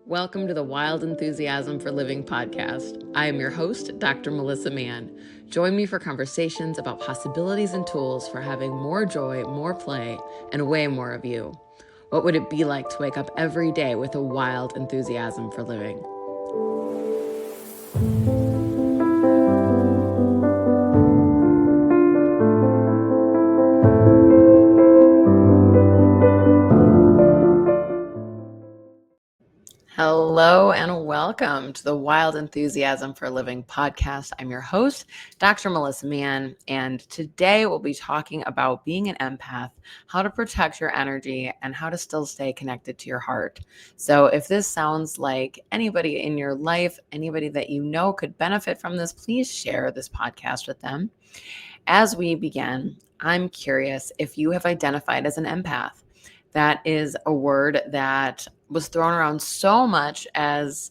Welcome to the Wild Enthusiasm for Living podcast. I am your host, Dr. Melissa Mann. Join me for conversations about possibilities and tools for having more joy, more play, and way more of you. What would it be like to wake up every day with a wild enthusiasm for living? Hello and welcome to the Wild Enthusiasm for Living podcast. I'm your host, Dr. Melissa Mann, and today we'll be talking about being an empath, how to protect your energy, and how to still stay connected to your heart. So if this sounds like anybody in your life, anybody that you know could benefit from this, please share this podcast with them. As we begin, I'm curious if you have identified as an empath. That is a word that was thrown around so much as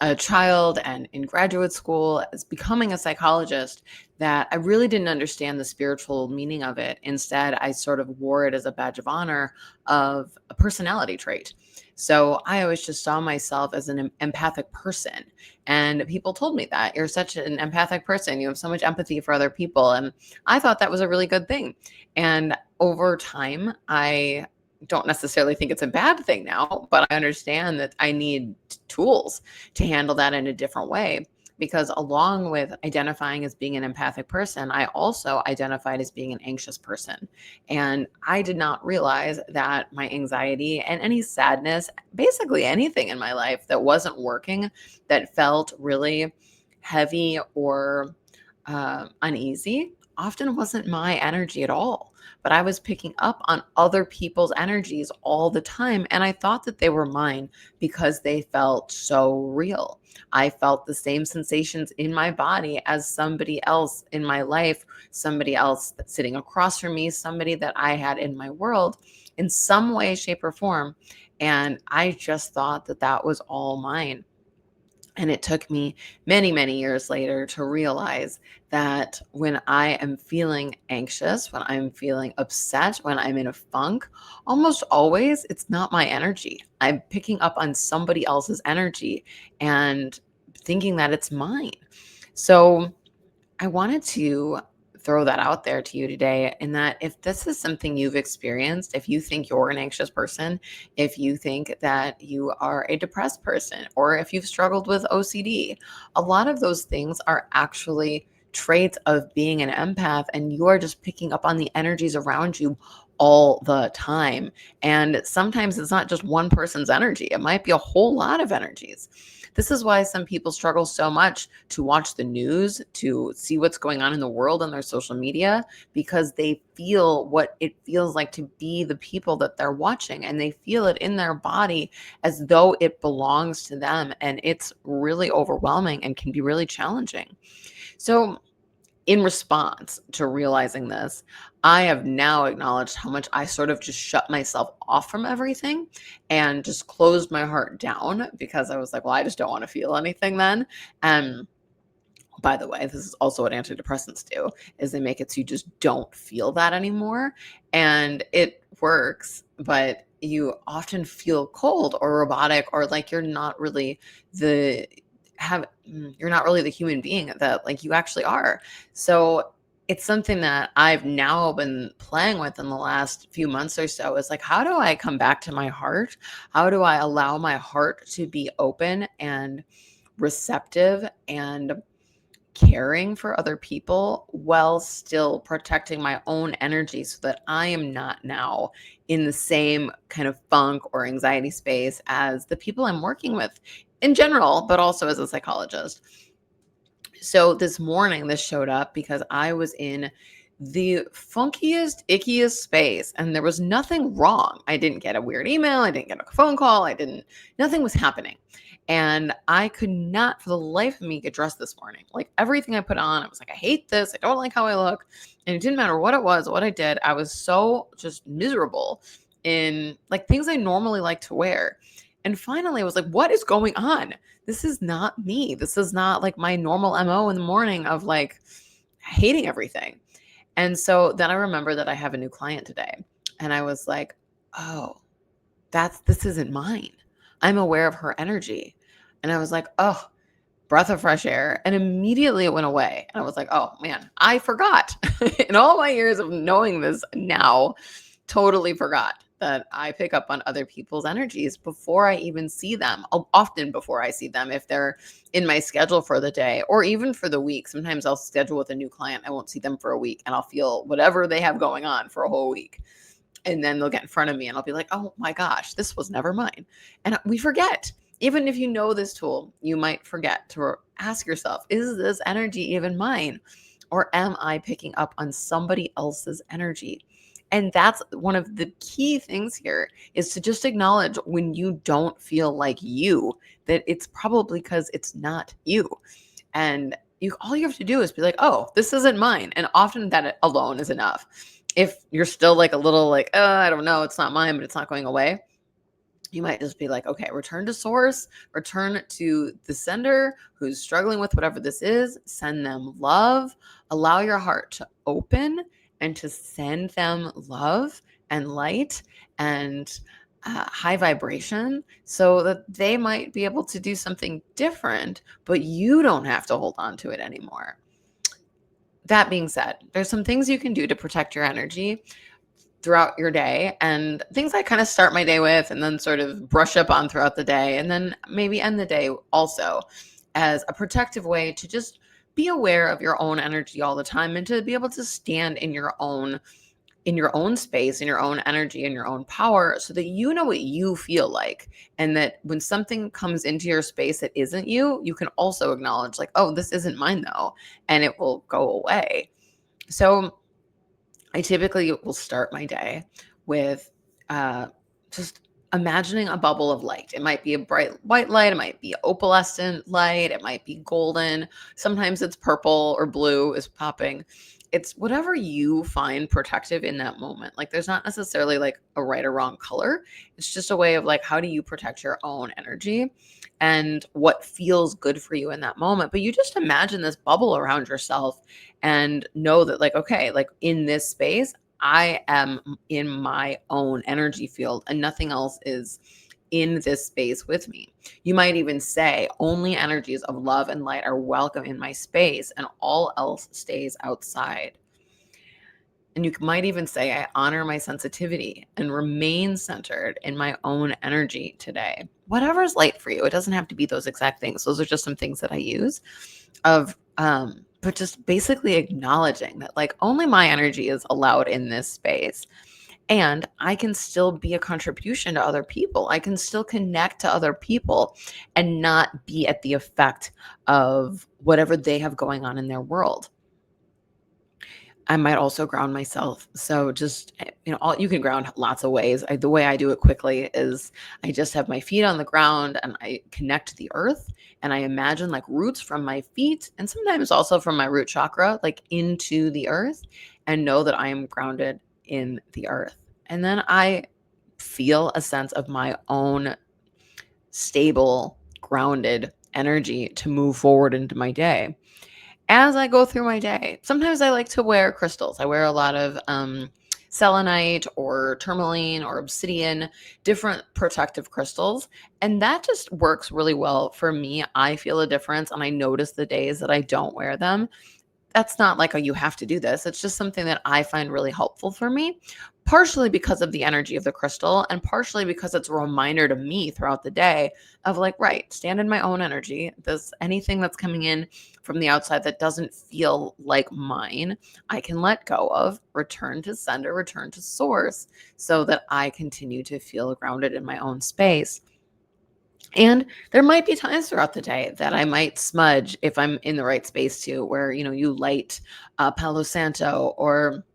a child and in graduate school, as becoming a psychologist, that I really didn't understand the spiritual meaning of it. Instead, I sort of wore it as a badge of honor of a personality trait. So I always just saw myself as an empathic person. And people told me that you're such an empathic person. You have so much empathy for other people. And I thought that was a really good thing. And over time, I don't necessarily think it's a bad thing now, but I understand that I need tools to handle that in a different way. Because along with identifying as being an empathic person, I also identified as being an anxious person. And I did not realize that my anxiety and any sadness, basically anything in my life that wasn't working, that felt really heavy or uneasy, often wasn't my energy at all. But I was picking up on other people's energies all the time. And I thought that they were mine because they felt so real. I felt the same sensations in my body as somebody else in my life, somebody else that's sitting across from me, somebody that I had in my world in some way, shape, or form. And I just thought that that was all mine. And it took me many, many years later to realize that when I am feeling anxious, when I'm feeling upset, when I'm in a funk, almost always it's not my energy. I'm picking up on somebody else's energy and thinking that it's mine. So I wanted to throw that out there to you today, in that if this is something you've experienced, if you think you're an anxious person, if you think that you are a depressed person, or if you've struggled with OCD, a lot of those things are actually traits of being an empath, and you are just picking up on the energies around you all the time. And sometimes it's not just one person's energy, it might be a whole lot of energies. This is why some people struggle so much to watch the news, to see what's going on in the world on their social media, because they feel what it feels like to be the people that they're watching, and they feel it in their body as though it belongs to them. And it's really overwhelming and can be really challenging. So, in response to realizing this, I have now acknowledged how much I sort of just shut myself off from everything and just closed my heart down, because I was like, well, I just don't want to feel anything then. And by the way, this is also what antidepressants do, is they make it so you just don't feel that anymore. And it works, but you often feel cold or robotic, or like you're not really the you're not really the human being that like you actually are. So it's something that I've now been playing with in the last few months or so, is like, how do I come back to my heart? How do I allow my heart to be open and receptive and caring for other people while still protecting my own energy, so that I am not now in the same kind of funk or anxiety space as the people I'm working with in general, but also as a psychologist. So this morning, this showed up because I was in the funkiest, ickiest space, and there was nothing wrong. I didn't get a weird email. I didn't get a phone call. Nothing was happening. And I could not for the life of me get dressed this morning. Like everything I put on, I was like, I hate this. I don't like how I look. And it didn't matter what it was, what I did. I was so just miserable in like things I normally like to wear. And finally I was like, what is going on? This is not me. This is not like my normal MO in the morning of like hating everything. And so then I remember that I have a new client today, and I was like, oh, this isn't mine. I'm aware of her energy. And I was like, oh, breath of fresh air. And immediately it went away. And I was like, oh man, I forgot. In all my years of knowing this now, totally forgot that I pick up on other people's energies before I even see them, often before I see them, if they're in my schedule for the day or even for the week. Sometimes I'll schedule with a new client. I won't see them for a week and I'll feel whatever they have going on for a whole week. And then they'll get in front of me and I'll be like, oh my gosh, this was never mine. And we forget. Even if you know this tool, you might forget to ask yourself, is this energy even mine? Or am I picking up on somebody else's energy? And that's one of the key things here, is to just acknowledge when you don't feel like you, that it's probably because it's not you. And all you have to do is be like, oh, this isn't mine. And often that alone is enough. If you're still like a little like, I don't know, it's not mine, but it's not going away, you might just be like, okay, return to source, return to the sender who's struggling with whatever this is, send them love, allow your heart to open and to send them love and light and high vibration, so that they might be able to do something different, but you don't have to hold on to it anymore. That being said, there's some things you can do to protect your energy throughout your day, and things I kind of start my day with and then sort of brush up on throughout the day, and then maybe end the day also, as a protective way to just be aware of your own energy all the time and to be able to stand in your own space, in your own energy, in your own power, so that you know what you feel like. And that when something comes into your space that isn't you, you can also acknowledge like, oh, this isn't mine though, and it will go away. So I typically will start my day with just imagining a bubble of light. It might be a bright white light. It might be opalescent light. It might be golden. Sometimes it's purple or blue is popping. It's whatever you find protective in that moment. Like there's not necessarily like a right or wrong color. It's just a way of like, how do you protect your own energy and what feels good for you in that moment? But you just imagine this bubble around yourself and know that like, okay, like in this space, I am in my own energy field and nothing else is in this space with me. You might even say only energies of love and light are welcome in my space and all else stays outside. And you might even say, I honor my sensitivity and remain centered in my own energy today. Whatever is light for you. It doesn't have to be those exact things. Those are just some things that I use but just basically acknowledging that like only my energy is allowed in this space. And I can still be a contribution to other people. I can still connect to other people and not be at the effect of whatever they have going on in their world. I might also ground myself. So just, you can ground lots of ways. The way I do it quickly is I just have my feet on the ground and I connect to the earth and I imagine like roots from my feet and sometimes also from my root chakra, like into the earth, and know that I am grounded in the earth. And then I feel a sense of my own stable, grounded energy to move forward into my day. As I go through my day, sometimes I like to wear crystals. I wear a lot of selenite or tourmaline or obsidian, different protective crystals. And that just works really well for me. I feel a difference and I notice the days that I don't wear them. That's not like, oh, you have to do this. It's just something that I find really helpful for me, partially because of the energy of the crystal and partially because it's a reminder to me throughout the day of like, right, stand in my own energy. Anything that's coming in from the outside that doesn't feel like mine, I can let go of, return to sender, return to source, so that I continue to feel grounded in my own space. And there might be times throughout the day that I might smudge if I'm in the right space too, where, you light Palo Santo or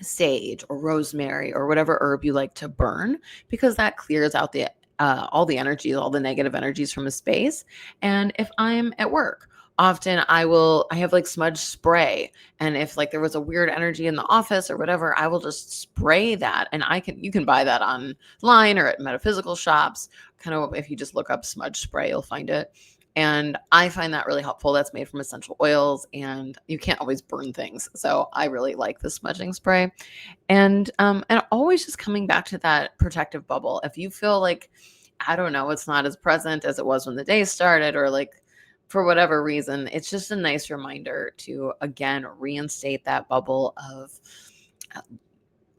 sage or rosemary or whatever herb you like to burn, because that clears out all the energies, all the negative energies from a space. And if I'm at work, often I have like smudge spray. And if like there was a weird energy in the office or whatever, I will just spray that. And you can buy that online or at metaphysical shops. Kind of, if you just look up smudge spray, you'll find it. And I find that really helpful. That's made from essential oils, and you can't always burn things. So I really like the smudging spray. And always just coming back to that protective bubble. If you feel like, I don't know, it's not as present as it was when the day started, or like for whatever reason, it's just a nice reminder to again reinstate that bubble uh,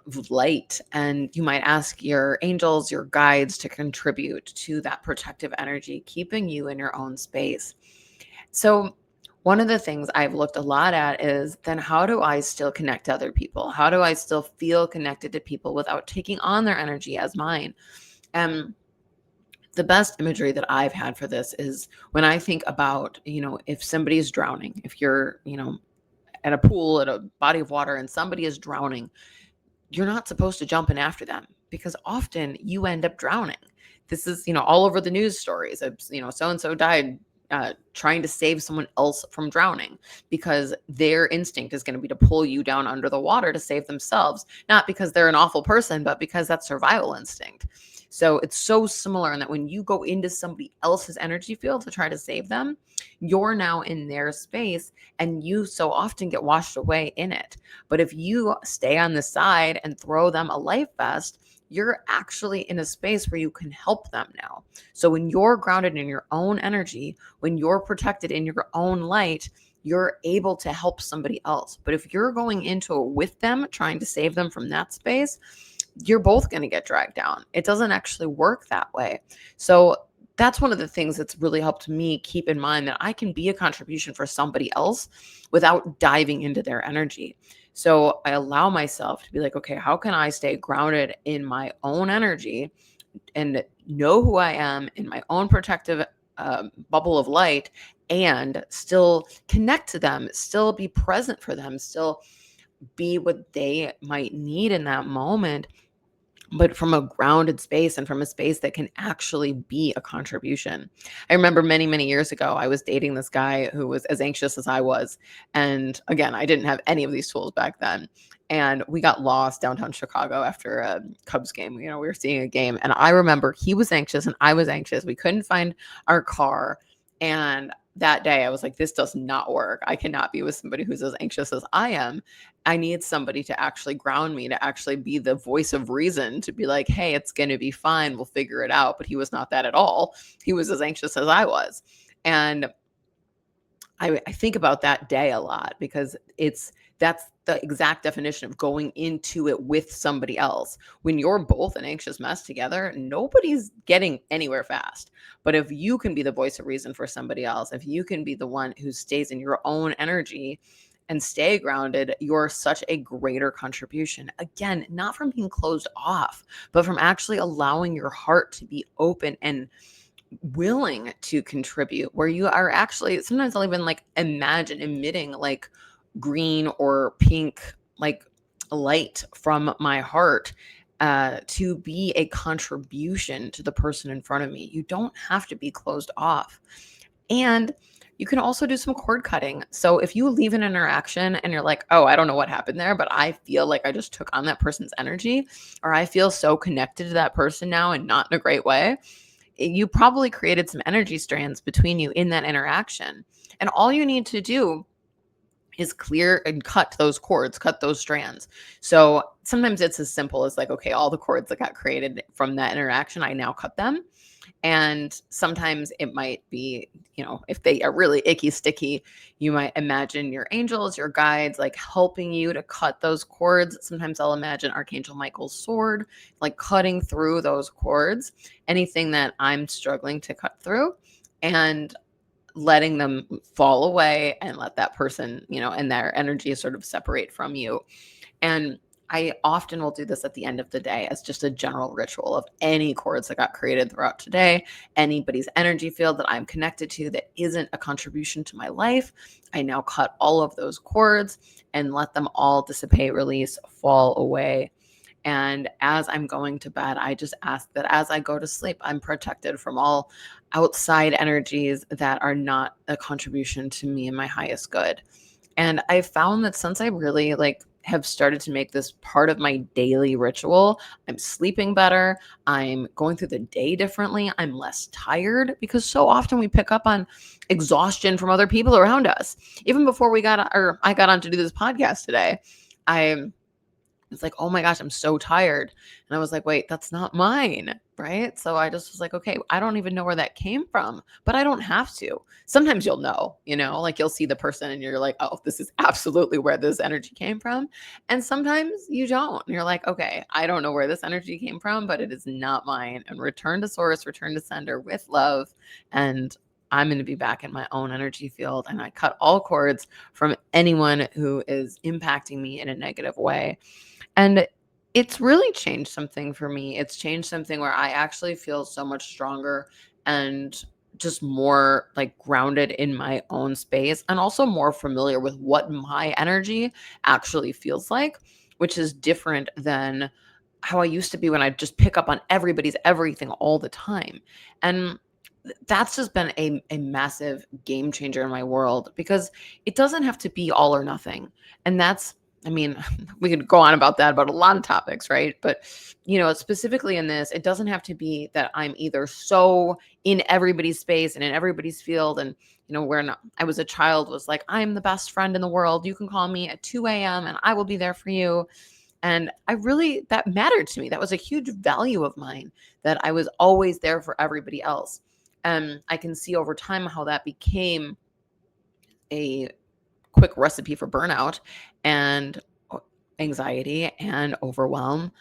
of light. And you might ask your angels, your guides to contribute to that protective energy, keeping you in your own space. So, one of the things I've looked a lot at is then how do I still connect to other people? How do I still feel connected to people without taking on their energy as mine? And the best imagery that I've had for this is when I think about, if somebody is drowning, if you're, at a pool, at a body of water, and somebody is drowning, you're not supposed to jump in after them because often you end up drowning. This is, all over the news stories of, so and so died trying to save someone else from drowning because their instinct is going to be to pull you down under the water to save themselves, not because they're an awful person, but because that's survival instinct. So it's so similar in that when you go into somebody else's energy field to try to save them, you're now in their space and you so often get washed away in it. But if you stay on the side and throw them a life vest, you're actually in a space where you can help them now. So when you're grounded in your own energy, when you're protected in your own light, you're able to help somebody else. But if you're going into it with them, trying to save them from that space, you're both going to get dragged down. It doesn't actually work that way. So that's one of the things that's really helped me keep in mind that I can be a contribution for somebody else without diving into their energy. So I allow myself to be like, okay, how can I stay grounded in my own energy and know who I am in my own protective bubble of light and still connect to them, still be present for them, still be what they might need in that moment, but from a grounded space and from a space that can actually be a contribution. I remember many, many years ago, I was dating this guy who was as anxious as I was. And again, I didn't have any of these tools back then. And we got lost downtown Chicago after a Cubs game. We were seeing a game. And I remember he was anxious and I was anxious. We couldn't find our car. And that day I was like, this does not work. I cannot be with somebody who's as anxious as I am. I need somebody to actually ground me, to actually be the voice of reason, to be like, hey, it's going to be fine. We'll figure it out. But he was not that at all. He was as anxious as I was. And I think about that day a lot because that's the exact definition of going into it with somebody else. When you're both an anxious mess together, nobody's getting anywhere fast. But if you can be the voice of reason for somebody else, if you can be the one who stays in your own energy and stay grounded, you're such a greater contribution. Again, not from being closed off, but from actually allowing your heart to be open and willing to contribute, where you are actually, sometimes I'll even like imagine emitting like green or pink like light from my heart to be a contribution to the person in front of me. You don't have to be closed off. And you can also do some cord cutting. So if you leave an interaction and you're like, oh, I don't know what happened there, but I feel like I just took on that person's energy, or I feel so connected to that person now and not in a great way, you probably created some energy strands between you in that interaction. And all you need to do is clear and cut those cords, cut those strands. So sometimes it's as simple as like, okay, all the cords that got created from that interaction, I now cut them. And sometimes it might be, if they are really icky, sticky, you might imagine your angels, your guides, like helping you to cut those cords. Sometimes I'll imagine Archangel Michael's sword, like cutting through those cords, anything that I'm struggling to cut through, and letting them fall away and let that person, and their energy sort of separate from you. And I often will do this at the end of the day as just a general ritual of any cords that got created throughout today, anybody's energy field that I'm connected to that isn't a contribution to my life. I now cut all of those cords and let them all dissipate, release, fall away. And as I'm going to bed, I just ask that as I go to sleep, I'm protected from all outside energies that are not a contribution to me and my highest good. And I found that since I really have started to make this part of my daily ritual. I'm sleeping better. I'm going through the day differently. I'm less tired because so often we pick up on exhaustion from other people around us. Even before I got on to do this podcast today, I it's like, oh my gosh, I'm so tired. And I was like, wait, that's not mine. Right. So I just was like, okay, I don't even know where that came from, but I don't have to. Sometimes you'll know, like you'll see the person and you're like, oh, this is absolutely where this energy came from. And sometimes you don't. And you're like, okay, I don't know where this energy came from, but it is not mine. And return to source, return to sender with love. And I'm going to be back in my own energy field. And I cut all cords from anyone who is impacting me in a negative way. And it's really changed something for me. It's changed something where I actually feel so much stronger and just more like grounded in my own space and also more familiar with what my energy actually feels like, which is different than how I used to be when I just pick up on everybody's everything all the time. And that's just been a massive game changer in my world because it doesn't have to be all or nothing. And I mean, we could go on about that, about a lot of topics, right? But, specifically in this, it doesn't have to be that I'm either so in everybody's space and in everybody's field. And, when I was a child was like, I'm the best friend in the world. You can call me at 2 a.m. and I will be there for you. And that mattered to me. That was a huge value of mine, that I was always there for everybody else. I can see over time how that became a quick recipe for burnout and anxiety and overwhelm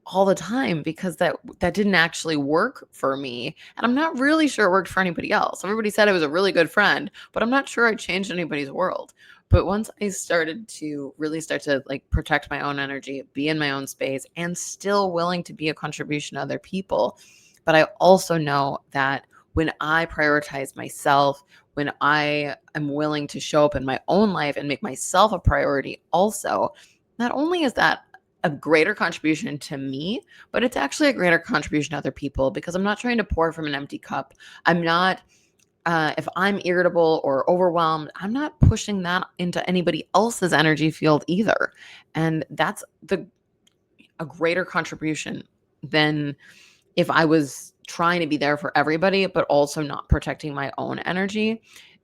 all the time because that didn't actually work for me, and I'm not really sure it worked for anybody else. Everybody said I was a really good friend, but I'm not sure I changed anybody's world. But once I started to really start to like protect my own energy, be in my own space, and still willing to be a contribution to other people, but I also know that when I prioritize myself, when I am willing to show up in my own life and make myself a priority also, not only is that a greater contribution to me, but it's actually a greater contribution to other people because I'm not trying to pour from an empty cup. I'm not, if I'm irritable or overwhelmed, I'm not pushing that into anybody else's energy field either. And that's a greater contribution than if I was trying to be there for everybody, but also not protecting my own energy.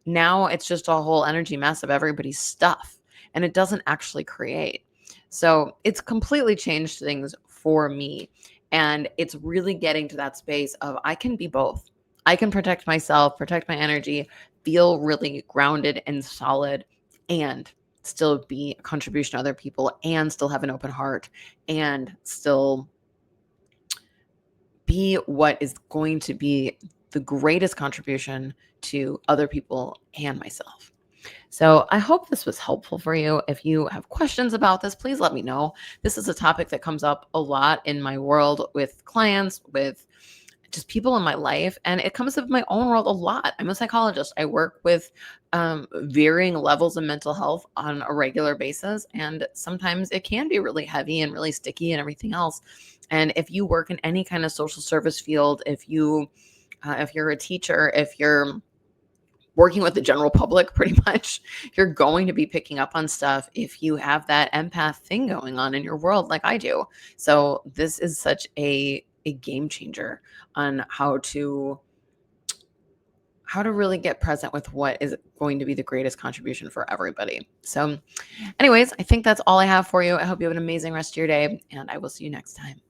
Now it's just a whole energy mess of everybody's stuff, and it doesn't actually create. So it's completely changed things for me. And it's really getting to that space of I can be both. I can protect myself, protect my energy, feel really grounded and solid, and still be a contribution to other people, and still have an open heart, and still be what is going to be the greatest contribution to other people and myself. So I hope this was helpful for you. If you have questions about this, please let me know. This is a topic that comes up a lot in my world with clients, with just people in my life, and it comes up in my own world a lot. I'm a psychologist. I work with varying levels of mental health on a regular basis, and sometimes it can be really heavy and really sticky and everything else. And if you work in any kind of social service field, if you're a teacher, if you're working with the general public, pretty much, you're going to be picking up on stuff if you have that empath thing going on in your world like I do. So this is such a game changer on how to really get present with what is going to be the greatest contribution for everybody. So anyways, I think that's all I have for you. I hope you have an amazing rest of your day, and I will see you next time.